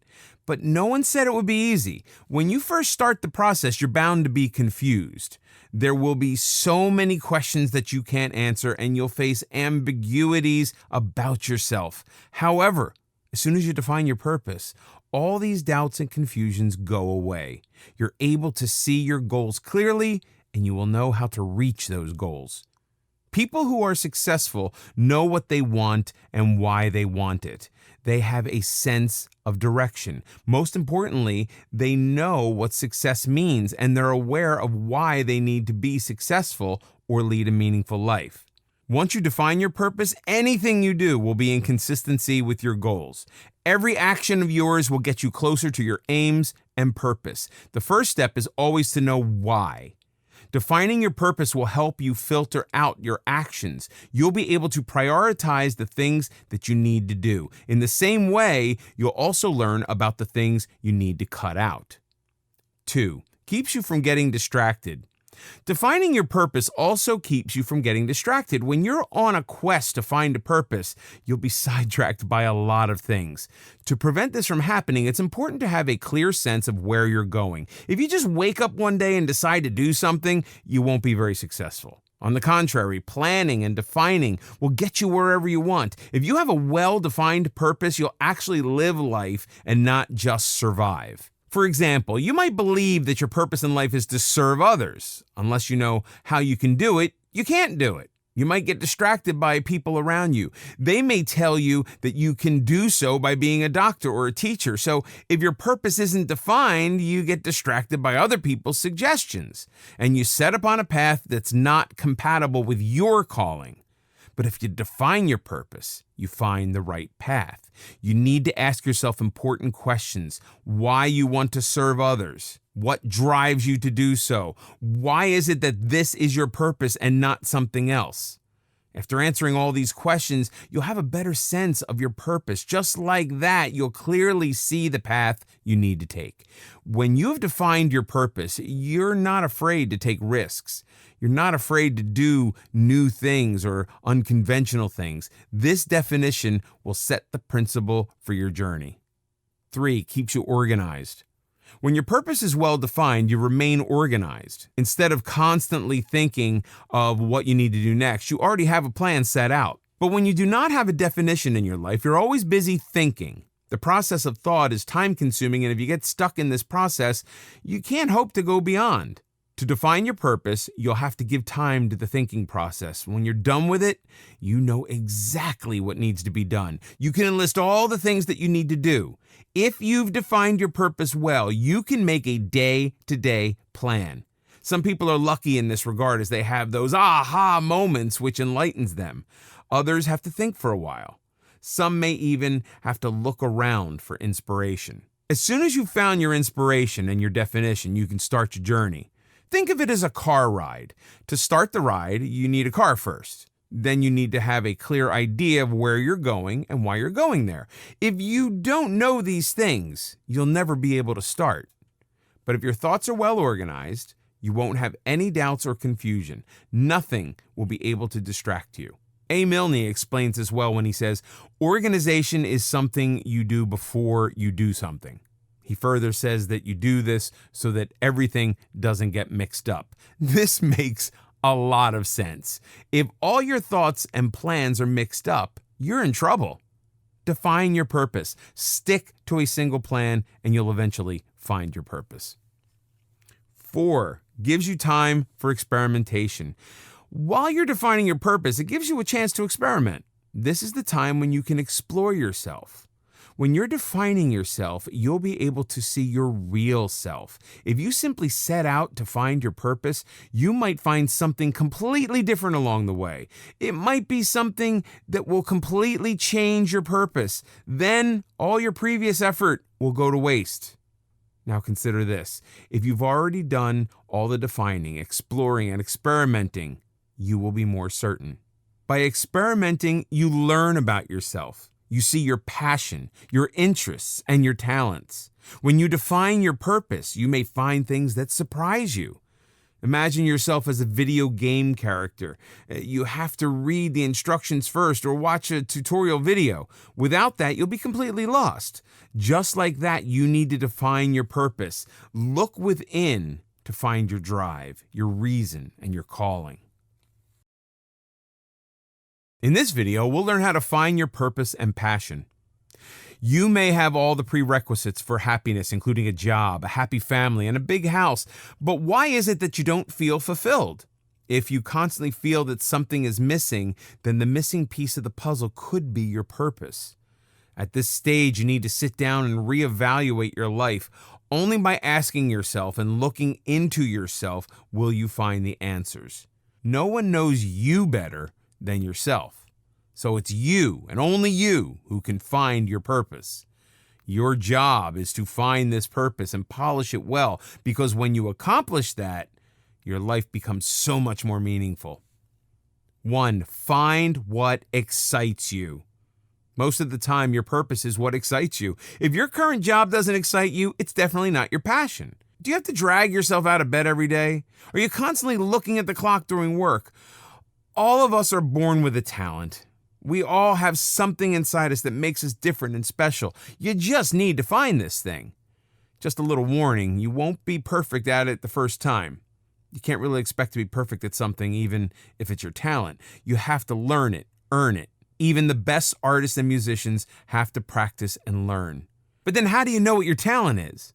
But no one said it would be easy. When you first start the process, you're bound to be confused. There will be so many questions that you can't answer, and you'll face ambiguities about yourself. However, as soon as you define your purpose, all these doubts and confusions go away. You're able to see your goals clearly, and you will know how to reach those goals. People who are successful know what they want and why they want it. They have a sense of direction. Most importantly, they know what success means, and they're aware of why they need to be successful or lead a meaningful life. Once you define your purpose, anything you do will be in consistency with your goals. Every action of yours will get you closer to your aims and purpose. The first step is always to know why. Defining your purpose will help you filter out your actions. You'll be able to prioritize the things that you need to do. In the same way, you'll also learn about the things you need to cut out. 2, keeps you from getting distracted. Defining your purpose also keeps you from getting distracted. When you're on a quest to find a purpose, you'll be sidetracked by a lot of things. To prevent this from happening, it's important to have a clear sense of where you're going. If you just wake up one day and decide to do something, you won't be very successful. On the contrary, planning and defining will get you wherever you want. If you have a well-defined purpose, you'll actually live life and not just survive. For example, you might believe that your purpose in life is to serve others. Unless you know how you can do it, you can't do it. You might get distracted by people around you. They may tell you that you can do so by being a doctor or a teacher. So if your purpose isn't defined, you get distracted by other people's suggestions, and you set upon a path that's not compatible with your calling. But if you define your purpose, you find the right path. You need to ask yourself important questions: why you want to serve others, what drives you to do so, why is it that this is your purpose and not something else. After answering all these questions, you'll have a better sense of your purpose. Just like that, you'll clearly see the path you need to take. When you have defined your purpose, you're not afraid to take risks. You're not afraid to do new things or unconventional things. This definition will set the principle for your journey. 3, keeps you organized. When your purpose is well defined, you remain organized. Instead of constantly thinking of what you need to do next, you already have a plan set out. But when you do not have a definition in your life, you're always busy thinking. The process of thought is time-consuming, and if you get stuck in this process, you can't hope to go beyond. To define your purpose, you'll have to give time to the thinking process. When you're done with it, you know exactly what needs to be done. You can enlist all the things that you need to do. If you've defined your purpose well, you can make a day-to-day plan. Some people are lucky in this regard as they have those aha moments which enlightens them. Others have to think for a while. Some may even have to look around for inspiration. As soon as you've found your inspiration and your definition, you can start your journey. Think of it as a car ride. To start the ride, you need a car first. Then you need to have a clear idea of where you're going and why you're going there. If you don't know these things, you'll never be able to start. But if your thoughts are well organized, you won't have any doubts or confusion. Nothing will be able to distract you. A. Milne explains this well when he says, organization is something you do before you do something. He further says that you do this so that everything doesn't get mixed up. This makes a lot of sense. If all your thoughts and plans are mixed up, you're in trouble. Define your purpose. Stick to a single plan, and you'll eventually find your purpose. 4, gives you time for experimentation. While you're defining your purpose, it gives you a chance to experiment. This is the time when you can explore yourself. When you're defining yourself, you'll be able to see your real self. If you simply set out to find your purpose, you might find something completely different along the way. It might be something that will completely change your purpose. Then all your previous effort will go to waste. Now consider this. If you've already done all the defining, exploring, and experimenting, you will be more certain. By experimenting, you learn about yourself. You see your passion, your interests, and your talents. When you define your purpose, you may find things that surprise you. Imagine yourself as a video game character. You have to read the instructions first or watch a tutorial video. Without that, you'll be completely lost. Just like that, you need to define your purpose. Look within to find your drive, your reason, and your calling. In this video, we'll learn how to find your purpose and passion. You may have all the prerequisites for happiness, including a job, a happy family, and a big house, but why is it that you don't feel fulfilled? If you constantly feel that something is missing, then the missing piece of the puzzle could be your purpose. At this stage, you need to sit down and reevaluate your life. Only by asking yourself and looking into yourself will you find the answers. No one knows you better than yourself. So it's you and only you who can find your purpose. Your job is to find this purpose and polish it well, because when you accomplish that, your life becomes so much more meaningful. 1, find what excites you. Most of the time, your purpose is what excites you. If your current job doesn't excite you, it's definitely not your passion. Do you have to drag yourself out of bed every day? Are you constantly looking at the clock during work? All of us are born with a talent. We all have something inside us that makes us different and special. You just need to find this thing. Just a little warning, you won't be perfect at it the first time. You can't really expect to be perfect at something, even if it's your talent. You have to learn it, earn it. Even the best artists and musicians have to practice and learn. But then how do you know what your talent is?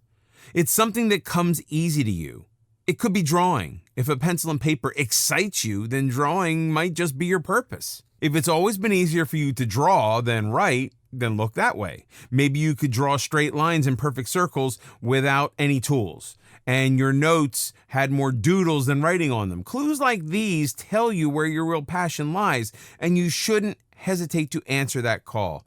It's something that comes easy to you. It could be drawing. If a pencil and paper excites you, then drawing might just be your purpose. If it's always been easier for you to draw than write, then look that way. Maybe you could draw straight lines and perfect circles without any tools, and your notes had more doodles than writing on them. Clues like these tell you where your real passion lies, and you shouldn't hesitate to answer that call.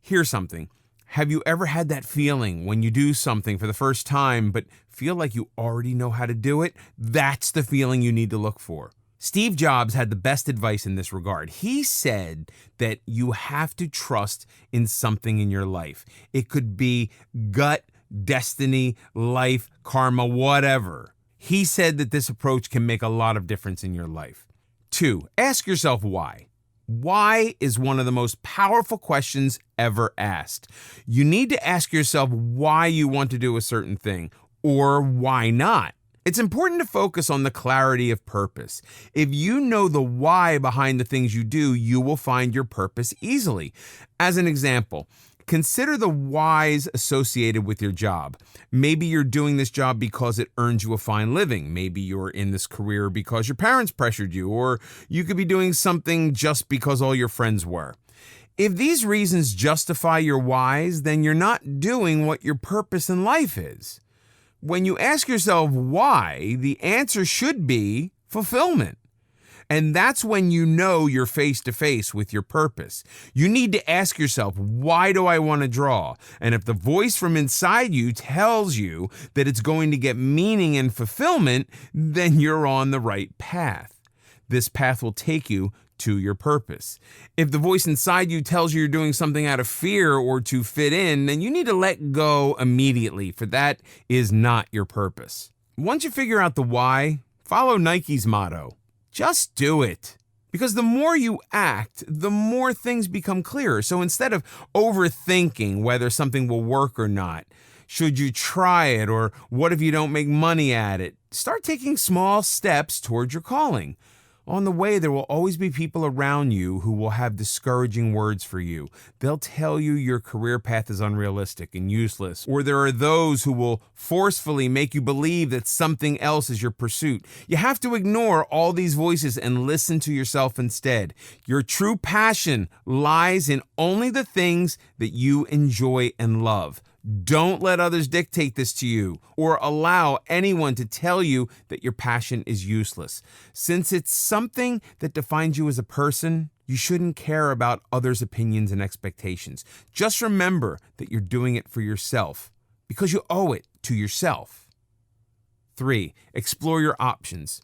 Here's something. Have you ever had that feeling when you do something for the first time, but feel like you already know how to do it? That's the feeling you need to look for. Steve Jobs had the best advice in this regard. He said that you have to trust in something in your life. It could be gut, destiny, life, karma, whatever. He said that this approach can make a lot of difference in your life. 2, ask yourself why. Why is one of the most powerful questions ever asked. You need to ask yourself why you want to do a certain thing, or why not. It's important to focus on the clarity of purpose. If you know the why behind the things you do, you will find your purpose easily. As an example, consider the whys associated with your job. Maybe you're doing this job because it earns you a fine living. Maybe you're in this career because your parents pressured you, or you could be doing something just because all your friends were. If these reasons justify your whys, then you're not doing what your purpose in life is. When you ask yourself why, the answer should be fulfillment. And that's when you know you're face to face with your purpose. You need to ask yourself, why do I want to draw? And if the voice from inside you tells you that it's going to get meaning and fulfillment, then you're on the right path. This path will take you to your purpose. If the voice inside you tells you you're doing something out of fear or to fit in, then you need to let go immediately, for that is not your purpose. Once you figure out the why, follow Nike's motto. Just do it. Because the more you act, the more things become clearer. So instead of overthinking whether something will work or not, should you try it, or what if you don't make money at it, start taking small steps toward your calling. On the way, there will always be people around you who will have discouraging words for you. They'll tell you your career path is unrealistic and useless, or there are those who will forcefully make you believe that something else is your pursuit. You have to ignore all these voices and listen to yourself instead. Your true passion lies in only the things that you enjoy and love. Don't let others dictate this to you or allow anyone to tell you that your passion is useless. Since it's something that defines you as a person, you shouldn't care about others' opinions and expectations. Just remember that you're doing it for yourself because you owe it to yourself. 3, explore your options.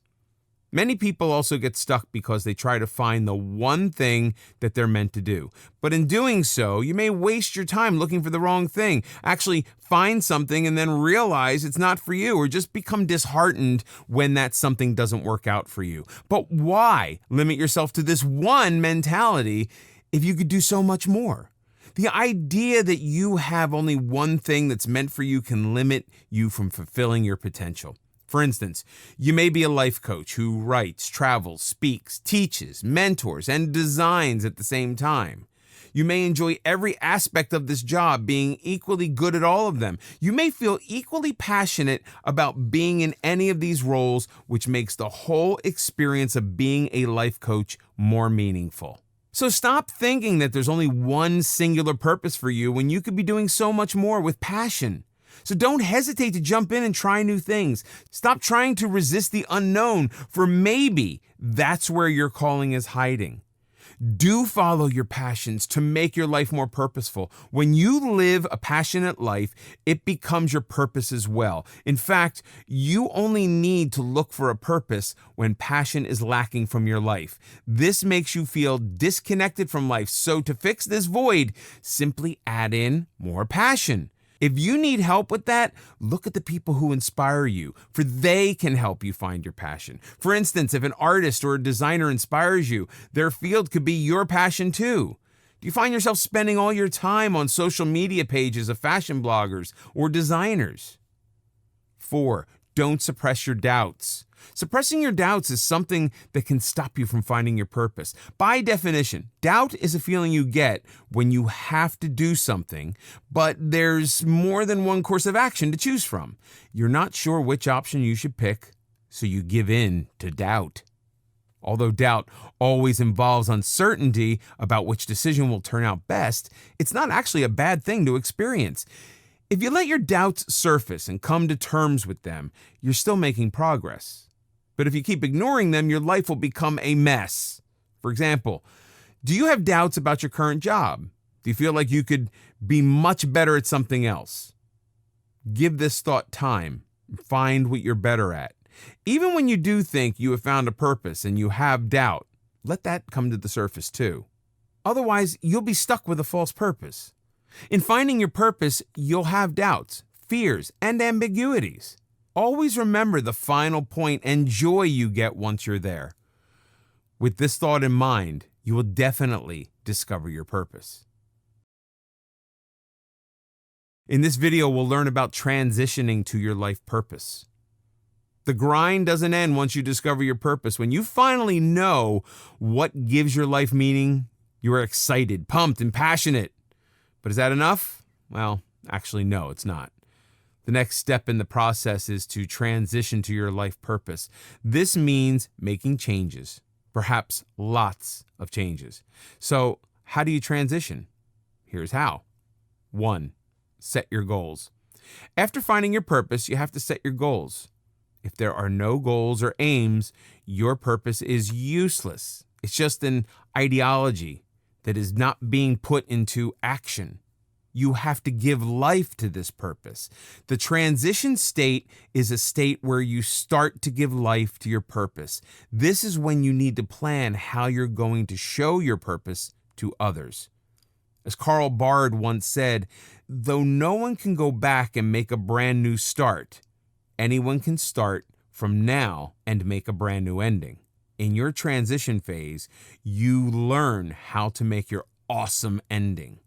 Many people also get stuck because they try to find the one thing that they're meant to do. But in doing so, you may waste your time looking for the wrong thing. Actually, find something and then realize it's not for you, or just become disheartened when that something doesn't work out for you. But why limit yourself to this one mentality if you could do so much more? The idea that you have only one thing that's meant for you can limit you from fulfilling your potential. For instance, you may be a life coach who writes, travels, speaks, teaches, mentors, and designs at the same time. You may enjoy every aspect of this job, being equally good at all of them. You may feel equally passionate about being in any of these roles, which makes the whole experience of being a life coach more meaningful. So stop thinking that there's only one singular purpose for you when you could be doing so much more with passion. So don't hesitate to jump in and try new things. Stop trying to resist the unknown, for maybe that's where your calling is hiding. Do follow your passions to make your life more purposeful. When you live a passionate life, it becomes your purpose as well. In fact, you only need to look for a purpose when passion is lacking from your life. This makes you feel disconnected from life. So to fix this void, simply add in more passion. If you need help with that, look at the people who inspire you, for they can help you find your passion. For instance, if an artist or a designer inspires you, their field could be your passion too. Do you find yourself spending all your time on social media pages of fashion bloggers or designers? 4, don't suppress your doubts. Suppressing your doubts is something that can stop you from finding your purpose. By definition, doubt is a feeling you get when you have to do something, but there's more than one course of action to choose from. You're not sure which option you should pick, so you give in to doubt. Although doubt always involves uncertainty about which decision will turn out best, it's not actually a bad thing to experience. If you let your doubts surface and come to terms with them, you're still making progress. But if you keep ignoring them, your life will become a mess. For example, do you have doubts about your current job? Do you feel like you could be much better at something else? Give this thought time. Find what you're better at. Even when you do think you have found a purpose and you have doubt, let that come to the surface too. Otherwise, you'll be stuck with a false purpose. In finding your purpose, you'll have doubts, fears, and ambiguities. Always remember the final point and joy you get once you're there. With this thought in mind, you will definitely discover your purpose. In this video, we'll learn about transitioning to your life purpose. The grind doesn't end once you discover your purpose. When you finally know what gives your life meaning, you are excited, pumped, and passionate. But is that enough? Well, actually, no, it's not. The next step in the process is to transition to your life purpose. This means making changes, perhaps lots of changes. So, how do you transition? Here's how. 1. Set your goals. After finding your purpose, you have to set your goals. If there are no goals or aims, your purpose is useless. It's just an ideology that is not being put into action. You have to give life to this purpose. The transition state is a state where you start to give life to your purpose. This is when you need to plan how you're going to show your purpose to others. As Karl Barth once said, though no one can go back and make a brand new start, anyone can start from now and make a brand new ending. In your transition phase, you learn how to make your awesome ending.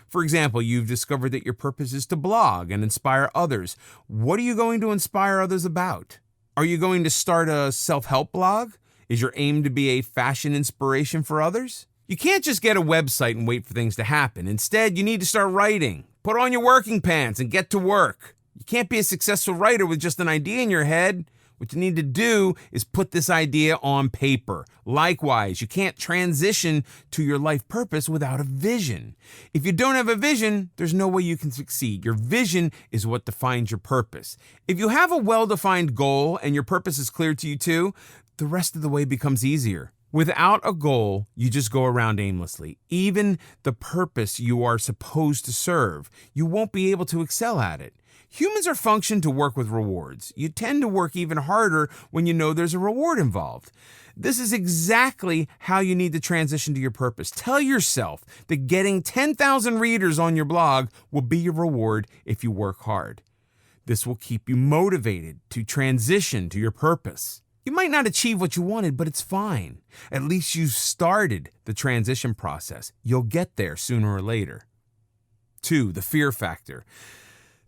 For example, you've discovered that your purpose is to blog and inspire others. What are you going to inspire others about? Are you going to start a self-help blog? Is your aim to be a fashion inspiration for others? You can't just get a website and wait for things to happen. Instead, you need to start writing. Put on your working pants and get to work. You can't be a successful writer with just an idea in your head. What you need to do is put this idea on paper. Likewise, you can't transition to your life purpose without a vision. If you don't have a vision, there's no way you can succeed. Your vision is what defines your purpose. If you have a well-defined goal and your purpose is clear to you too, the rest of the way becomes easier. Without a goal, you just go around aimlessly. Even the purpose you are supposed to serve, you won't be able to excel at it. Humans are functioned to work with rewards. You tend to work even harder when you know there's a reward involved. This is exactly how you need to transition to your purpose. Tell yourself that getting 10,000 readers on your blog will be your reward if you work hard. This will keep you motivated to transition to your purpose. You might not achieve what you wanted, but it's fine. At least you started the transition process. You'll get there sooner or later. 2, the fear factor.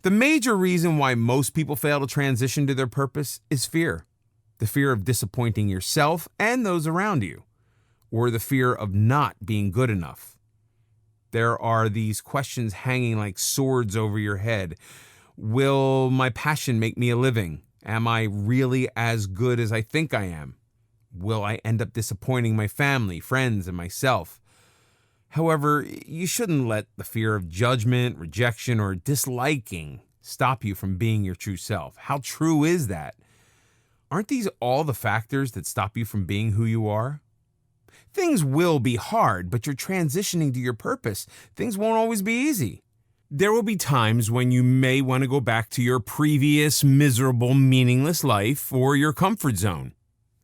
The major reason why most people fail to transition to their purpose is fear. The fear of disappointing yourself and those around you, or the fear of not being good enough. There are these questions hanging like swords over your head. Will my passion make me a living? Am I really as good as I think I am? Will I end up disappointing my family, friends, and myself? However, you shouldn't let the fear of judgment, rejection, or disliking stop you from being your true self. How true is that? Aren't these all the factors that stop you from being who you are? Things will be hard, but you're transitioning to your purpose. Things won't always be easy. There will be times when you may want to go back to your previous miserable, meaningless life or your comfort zone.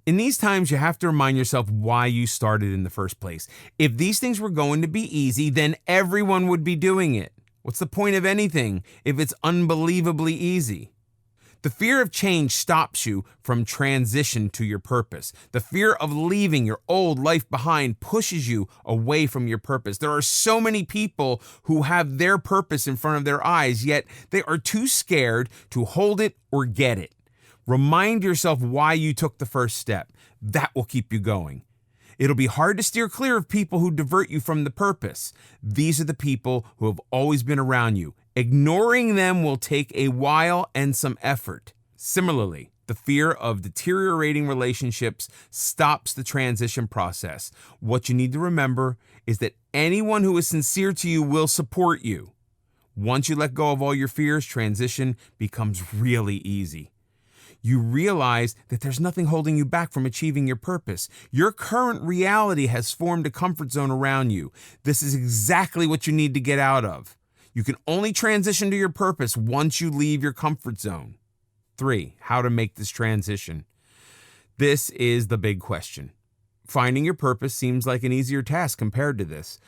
In these times, you have to remind yourself why you started in the first place. If these things were going to be easy, then everyone would be doing it. What's the point of anything if it's unbelievably easy? The fear of change stops you from transition to your purpose. The fear of leaving your old life behind pushes you away from your purpose. There are so many people who have their purpose in front of their eyes, yet they are too scared to hold it or get it. Remind yourself why you took the first step. That will keep you going. It'll be hard to steer clear of people who divert you from the purpose. These are the people who have always been around you. Ignoring them will take a while and some effort. Similarly, The fear of deteriorating relationships stops the transition process. What you need to remember is that anyone who is sincere to you will support you. Once you let go of all your fears, transition becomes really easy. You realize that there's nothing holding you back from achieving your purpose. Your current reality has formed a comfort zone around you. This is exactly what you need to get out of. You can only transition to your purpose once you leave your comfort zone. 3, how to make this transition. This is the big question. Finding your purpose seems like an easier task compared to this.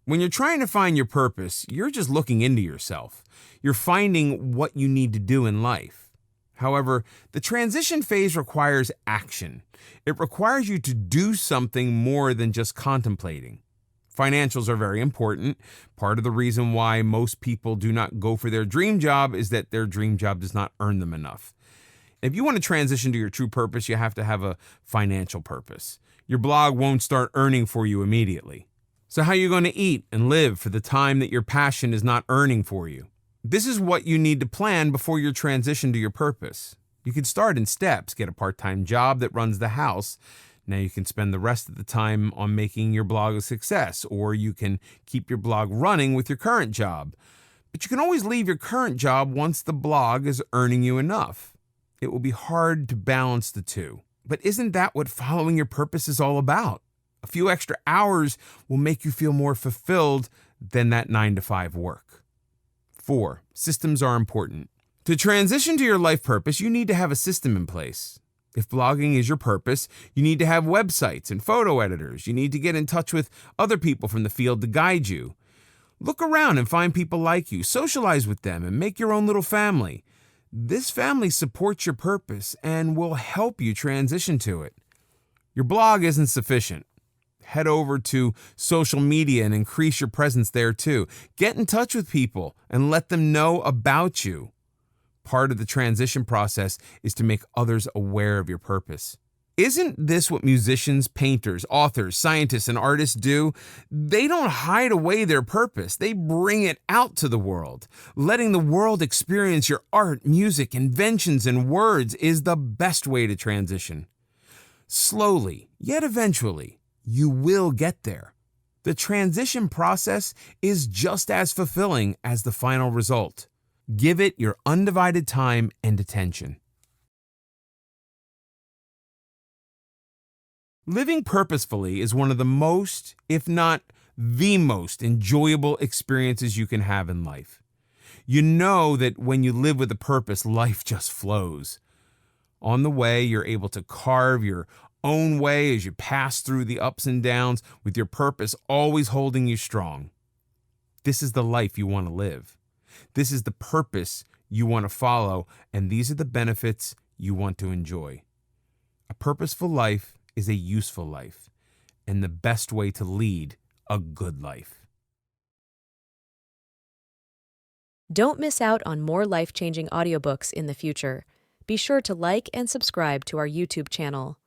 When you're trying to find your purpose, you're just looking into yourself. You're finding what you need to do in life. However, the transition phase requires action. It requires you to do something more than just contemplating. Financials are very important. Part of the reason why most people do not go for their dream job is that their dream job does not earn them enough. If you want to transition to your true purpose, you have to have a financial purpose. Your blog won't start earning for you immediately. So how are you going to eat and live for the time that your passion is not earning for you? This is what you need to plan before your transition to your purpose. You can start in steps. Get a part-time job that runs the house. Now you can spend the rest of the time on making your blog a success, or you can keep your blog running with your current job. But you can always leave your current job once the blog is earning you enough. It will be hard to balance the two. But isn't that what following your purpose is all about? A few extra hours will make you feel more fulfilled than that 9-to-5 work. 4, systems are important. To transition to your life purpose, you need to have a system in place. If blogging is your purpose, you need to have websites and photo editors. You need to get in touch with other people from the field to guide you. Look around and find people like you. Socialize with them and make your own little family. This family supports your purpose and will help you transition to it. Your blog isn't sufficient. Head over to social media and increase your presence there too. Get in touch with people and let them know about you. Part of the transition process is to make others aware of your purpose. Isn't this what musicians, painters, authors, scientists, and artists do? They don't hide away their purpose. They bring it out to the world. Letting the world experience your art, music, inventions, and words is the best way to transition. Slowly, yet eventually, you will get there. The transition process is just as fulfilling as the final result. Give it your undivided time and attention. Living purposefully is one of the most, if not the most, enjoyable experiences you can have in life. You know that when you live with a purpose, life just flows. On the way, you're able to carve your own way as you pass through the ups and downs, with your purpose always holding you strong. This is the life you want to live. This is the purpose you want to follow, and these are the benefits you want to enjoy. A purposeful life is a useful life, and the best way to lead a good life. Don't miss out on more life-changing audiobooks in the future. Be sure to like and subscribe to our YouTube channel.